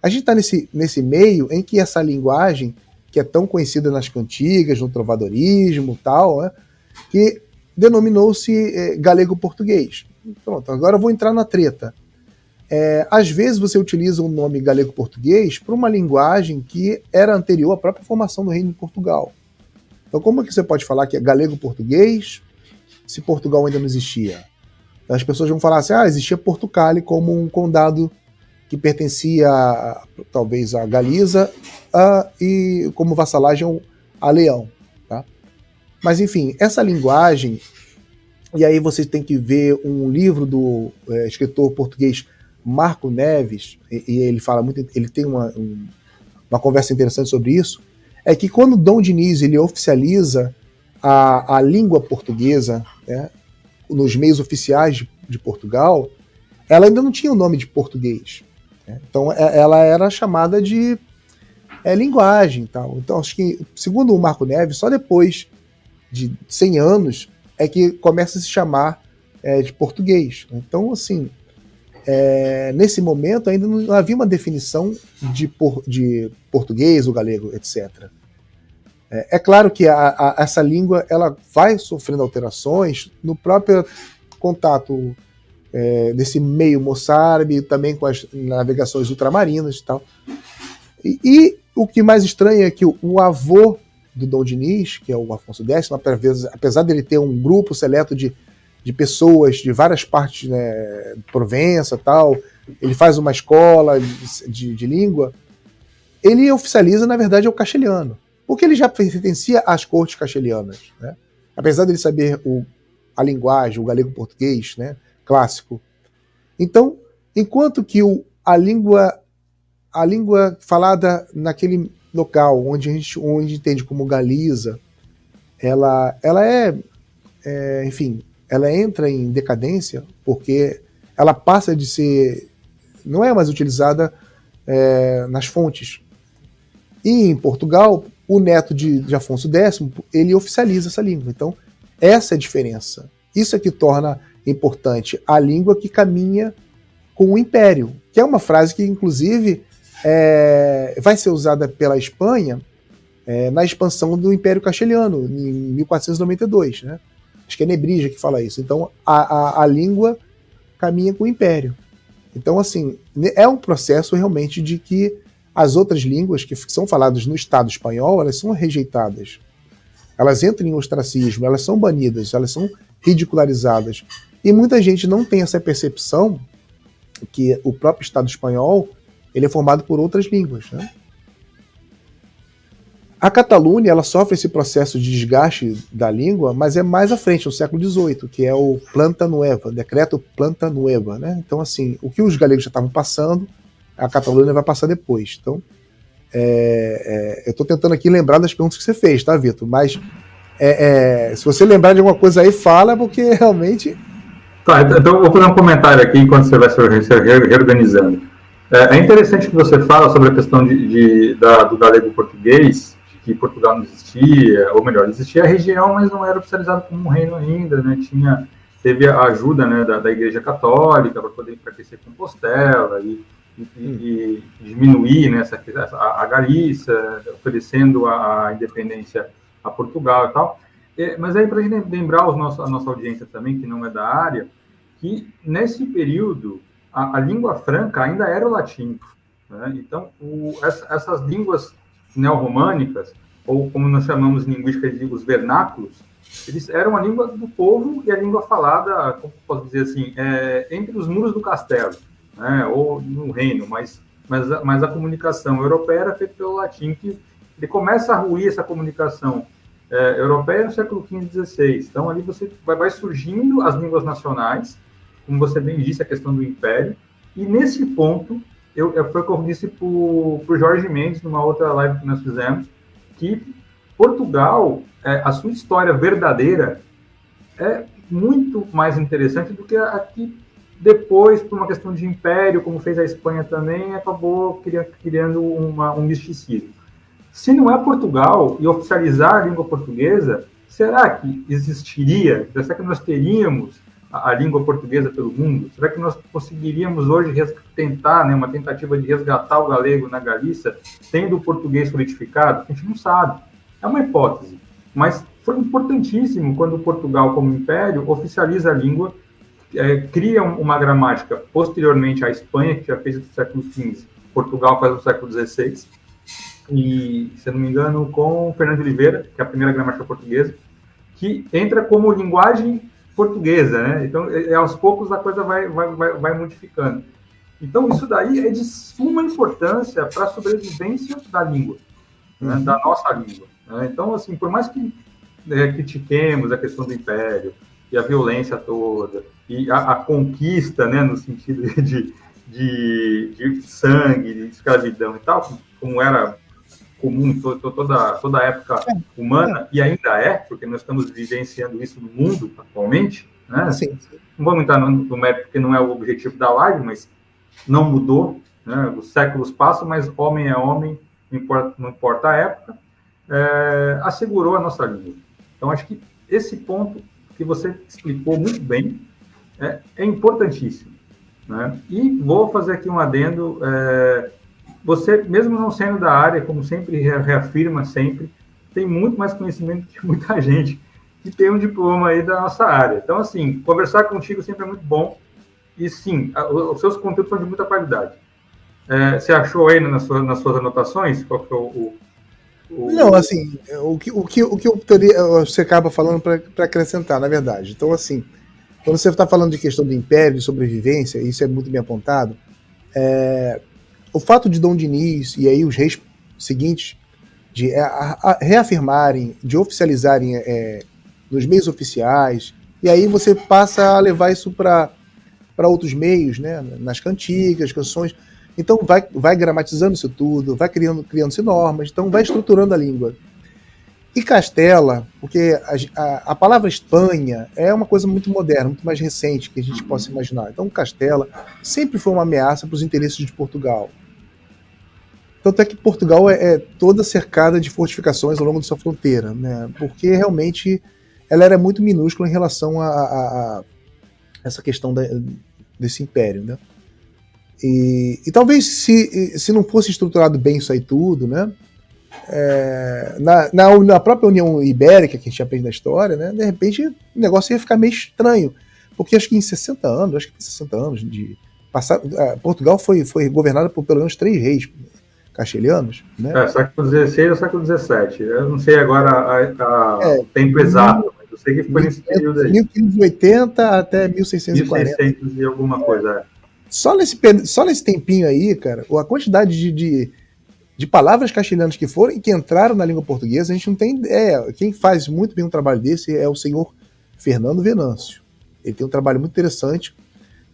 a gente está nesse meio em que essa linguagem, que é tão conhecida nas cantigas, no trovadorismo e tal, né, que denominou-se galego-português. Pronto, agora eu vou entrar na treta. Às vezes você utiliza o nome galego-português para uma linguagem que era anterior à própria formação do Reino de Portugal. Então, como é que você pode falar que é galego-português se Portugal ainda não existia? As pessoas vão falar assim, existia Portugal como um condado que pertencia talvez a Galiza e como vassalagem a Leão. Tá? Mas, enfim, essa linguagem, e aí você tem que ver um livro do escritor português Marco Neves, e ele fala muito, ele tem uma conversa interessante sobre isso, é que quando Dom Diniz ele oficializa a língua portuguesa, né, nos meios oficiais de Portugal, ela ainda não tinha o nome de português. Né? Então ela era chamada de linguagem. Tal. Então acho que, segundo o Marco Neves, só depois de 100 anos é que começa a se chamar de português. Então, assim, nesse momento ainda não havia uma definição de português ou galego, etc. É claro que essa língua ela vai sofrendo alterações no próprio contato desse meio moçárabe, também com as navegações ultramarinas e tal. E o que mais estranho é que o avô do Dom Diniz, que é o Afonso X, apesar dele ter um grupo seleto de pessoas de várias partes, né, de Provença e tal, ele faz uma escola de língua, ele oficializa, na verdade, o castelhano. Porque ele já pertencia às cortes castelhanas. Né? Apesar dele saber a linguagem, o galego-português, né, clássico. Então, enquanto que a língua falada naquele local, onde a gente entende como Galiza, ela enfim, ela entra em decadência porque ela passa de ser, não é mais utilizada nas fontes. E em Portugal, o neto de Afonso X, ele oficializa essa língua. Então, essa é a diferença. Isso é que torna importante a língua que caminha com o império, que é uma frase que, inclusive, vai ser usada pela Espanha na expansão do Império Castelhano, em 1492. Né? Acho que é Nebrija que fala isso. Então, a língua caminha com o império. Então, assim, é um processo realmente de que as outras línguas que são faladas no Estado espanhol, elas são rejeitadas. Elas entram em ostracismo, elas são banidas, elas são ridicularizadas. E muita gente não tem essa percepção que o próprio Estado espanhol ele é formado por outras línguas. Né? A Catalunha ela sofre esse processo de desgaste da língua, mas é mais à frente, no século XVIII, que é o Planta Nueva, Decreto Planta Nueva. Né? Então, assim, o que os galegos já estavam passando, a Catalunha vai passar depois. Então, eu estou tentando aqui lembrar das perguntas que você fez, tá, Vitor? Mas se você lembrar de alguma coisa aí, fala, porque realmente... Tá, então eu vou fazer um comentário aqui enquanto você vai se reorganizando. É interessante que você fala sobre a questão do galego português, que Portugal não existia, ou melhor, existia a região, mas não era oficializado como um reino ainda, né? Teve a ajuda, né, da Igreja Católica para poder enfraquecer Compostela e diminuir, né, a Galícia, oferecendo a independência a Portugal e tal. Mas aí, para a gente lembrar a nossa audiência também, que não é da área, que nesse período a língua franca ainda era o latim. Né? Então, essas línguas neorromânicas, ou como nós chamamos em linguística de os vernáculos, eles eram a língua do povo e a língua falada, como posso dizer assim, entre os muros do castelo, né? Ou no reino, mas a comunicação europeia era feita pelo latim, que ele começa a ruir essa comunicação europeia no século XV e XVI. Então, ali você vai surgindo as línguas nacionais, como você bem disse, a questão do império, e nesse ponto, foi o que eu disse para o Jorge Mendes, numa outra live que nós fizemos, que Portugal, a sua história verdadeira é muito mais interessante do que a que depois, por uma questão de império, como fez a Espanha também, acabou criando um misticismo. Se não é Portugal e oficializar a língua portuguesa, será que existiria, será que nós teríamos a língua portuguesa pelo mundo? Será que nós conseguiríamos hoje tentar, né, uma tentativa de resgatar o galego na Galícia, tendo o português solidificado? A gente não sabe. É uma hipótese. Mas foi importantíssimo quando Portugal, como império, oficializa a língua, cria uma gramática posteriormente à Espanha, que já fez no século XV, Portugal faz no século XVI, e, se não me engano, com Fernando de Oliveira, que é a primeira gramática portuguesa, que entra como linguagem portuguesa, né? Então, aos poucos a coisa vai modificando. Então, isso daí é de suma importância para a sobrevivência da língua, né? Da nossa língua, né? Então, assim, por mais que critiquemos a questão do império e a violência toda e a conquista, né, no sentido de sangue, de escravidão e tal, como era comum toda a época humana, e ainda é, porque nós estamos vivenciando isso no mundo atualmente, né? Sim. Não vamos entrar no mérito, porque não é o objetivo da live, mas não mudou, né? Os séculos passam, mas homem é homem, não importa a época, assegurou a nossa língua. Então, acho que esse ponto que você explicou muito bem é importantíssimo, né? E vou fazer aqui um adendo. Você, mesmo não sendo da área, como sempre reafirma sempre, tem muito mais conhecimento que muita gente que tem um diploma aí da nossa área. Então, assim, conversar contigo sempre é muito bom. E, sim, os seus conteúdos são de muita qualidade. Você achou aí nas suas anotações? Qual que é Não, assim, o que eu teria, você acaba falando para acrescentar, na verdade. Então, assim, quando você está falando de questão do império, de sobrevivência, isso é muito bem apontado, o fato de Dom Dinis e aí os reis seguintes de reafirmarem, de oficializarem nos meios oficiais, e aí você passa a levar isso para outros meios, né, nas cantigas, canções. Então vai gramatizando isso tudo, vai criando-se normas, então vai estruturando a língua. E Castela, porque a palavra Espanha é uma coisa muito moderna, muito mais recente que a gente possa imaginar. Então Castela sempre foi uma ameaça para os interesses de Portugal. Tanto é que Portugal é toda cercada de fortificações ao longo de sua fronteira, né? Porque realmente ela era muito minúscula em relação a essa questão desse império, né? E talvez se não fosse estruturado bem isso aí tudo, né? Na própria União Ibérica, que a gente aprende na história, né? De repente o negócio ia ficar meio estranho. Porque acho que em 60 anos de passar, Portugal foi governada por pelo menos 3 reis castelhanos, né? Século XVI ou século XVII. Eu não sei agora o tempo exato, mas eu sei que foi nesse período aí. 1580 até 1640. 1600 e alguma coisa. Só nesse tempinho aí, cara, a quantidade de palavras castelhanas que foram e que entraram na língua portuguesa, a gente não tem ideia. Quem faz muito bem um trabalho desse é o senhor Fernando Venâncio. Ele tem um trabalho muito interessante,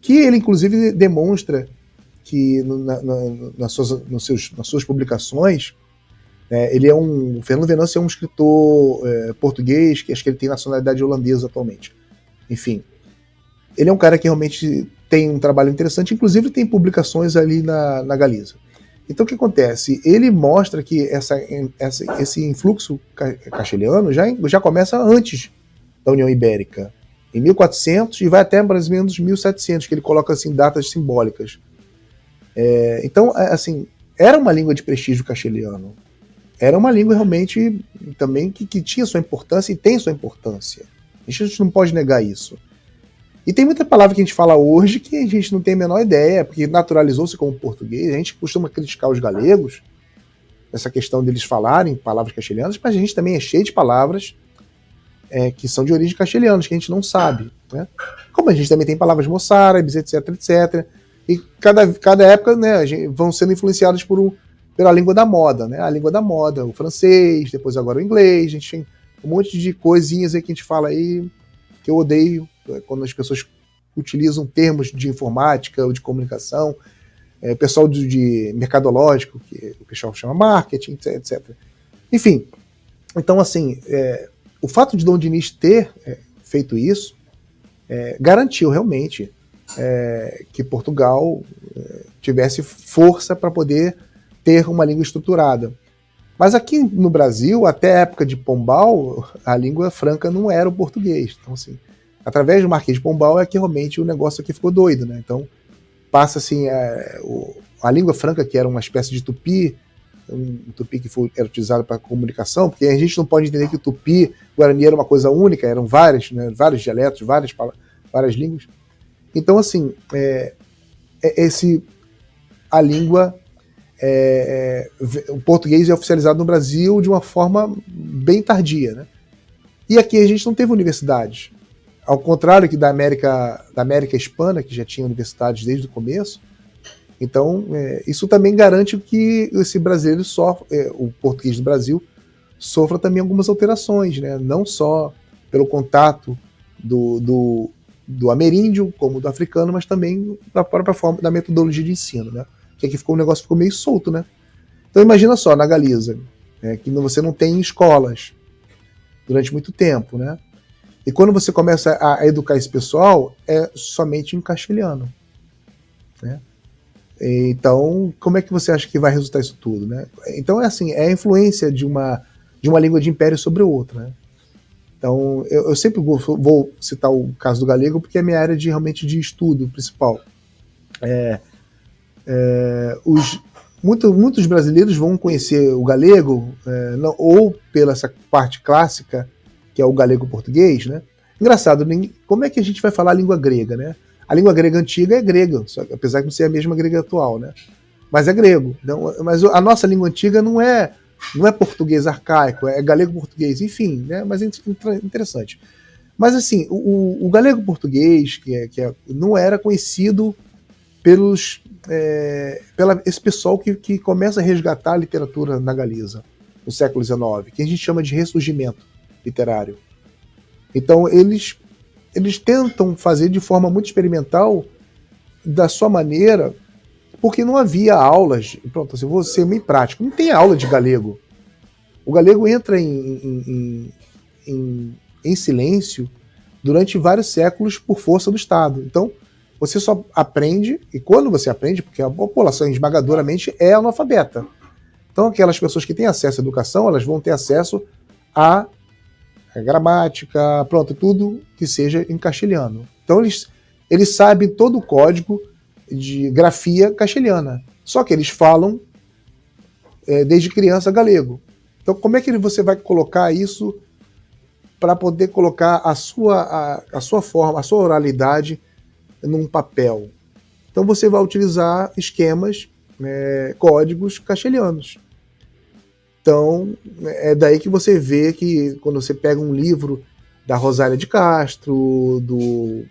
que ele inclusive demonstra que nas suas publicações, o Fernando Venâncio é um escritor português, que acho que ele tem nacionalidade holandesa atualmente. Enfim, ele é um cara que realmente tem um trabalho interessante, inclusive tem publicações ali na Galiza. Então o que acontece? Ele mostra que esse influxo castelhano já começa antes da União Ibérica, em 1400, e vai até mais ou menos 1700, que ele coloca assim datas simbólicas. Então, assim, era uma língua de prestígio castelhano. Era uma língua realmente também que tinha sua importância e tem sua importância. A gente não pode negar isso. E tem muita palavra que a gente fala hoje que a gente não tem a menor ideia, porque naturalizou-se como português. A gente costuma criticar os galegos, essa questão deles falarem palavras castelhanas, mas a gente também é cheio de palavras que são de origem castelhana, que a gente não sabe, né? Como a gente também tem palavras moçárabes, etc, etc. E cada época, né, vão sendo influenciados pela língua da moda, né? A língua da moda, o francês, depois agora o inglês. A gente tem um monte de coisinhas aí que a gente fala aí que eu odeio, quando as pessoas utilizam termos de informática ou de comunicação, pessoal de mercadológico, que o pessoal chama marketing, etc. Enfim, então assim, o fato de Dom Dinis ter feito isso garantiu realmente que Portugal tivesse força para poder ter uma língua estruturada. Mas aqui no Brasil, até a época de Pombal, a língua franca não era o português. Então, assim, através do Marquês de Pombal é que realmente o negócio aqui ficou doido, né? Então passa assim a língua franca, que era uma espécie de tupi, um tupi que era utilizado para comunicação, porque a gente não pode entender que o tupi guarani era uma coisa única, eram vários, né, vários dialetos, várias línguas. Então, assim, a língua, o português é oficializado no Brasil de uma forma bem tardia, né? E aqui a gente não teve universidades. Ao contrário que da América Hispana, que já tinha universidades desde o começo. Então, isso também garante que esse brasileiro o português do Brasil sofra também algumas alterações, né? Não só pelo contato do ameríndio, como do africano, mas também da própria forma da metodologia de ensino, né? Que aqui o negócio ficou meio solto, né? Então imagina só, na Galiza, que você não tem escolas durante muito tempo, né? E quando você começa a educar esse pessoal, é somente em castelhano, né? Então, como é que você acha que vai resultar isso tudo, né? Então é assim, é a influência de uma língua de império sobre outra, né? Então, eu sempre vou citar o caso do galego porque é a minha área realmente de estudo principal. Muitos brasileiros vão conhecer o galego ou pela essa parte clássica, que é o galego-português, né? Engraçado, como é que a gente vai falar a língua grega, né? A língua grega antiga é grega, apesar de não ser a mesma grega atual, né? Mas é grego. Então, mas a nossa língua antiga não é português arcaico, é galego-português, enfim, né? Mas é interessante. Mas assim, o galego-português, não era conhecido esse pessoal que começa a resgatar a literatura na Galiza, no século XIX, que a gente chama de ressurgimento literário. Então, eles tentam fazer de forma muito experimental, da sua maneira, porque não havia aulas. Pronto, assim, vou ser meio prático. Não tem aula de galego. O galego entra em silêncio durante vários séculos por força do Estado. Então, você só aprende, e quando você aprende, porque a população esmagadoramente é analfabeta. Então, aquelas pessoas que têm acesso à educação, elas vão ter acesso a gramática, pronto, tudo que seja em castelhano. Então eles sabem todo o código de grafia castelhana, só que eles falam desde criança galego. Então como é que você vai colocar isso para poder colocar a sua forma, a sua oralidade num papel? Então você vai utilizar esquemas, códigos castelhanos. Então, é daí que você vê que quando você pega um livro da Rosália de Castro, do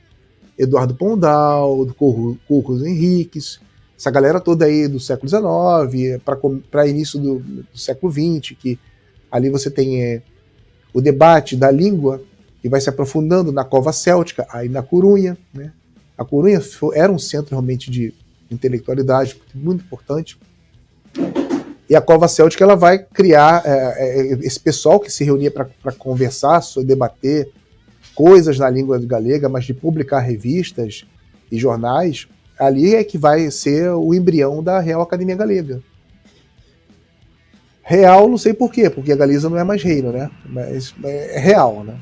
Eduardo Pondal, do Curros Henriques, essa galera toda aí do século XIX, para início do século XX, que ali você tem o debate da língua, que vai se aprofundando na cova céltica, aí na Corunha, né? A Corunha era um centro realmente de intelectualidade muito importante. E a cova céltica ela vai criar esse pessoal que se reunia para conversar, debater coisas na língua galega, mas de publicar revistas e jornais, ali é que vai ser o embrião da Real Academia Galega. Real, não sei por quê, porque a Galiza não é mais reino, né? Mas é real, né?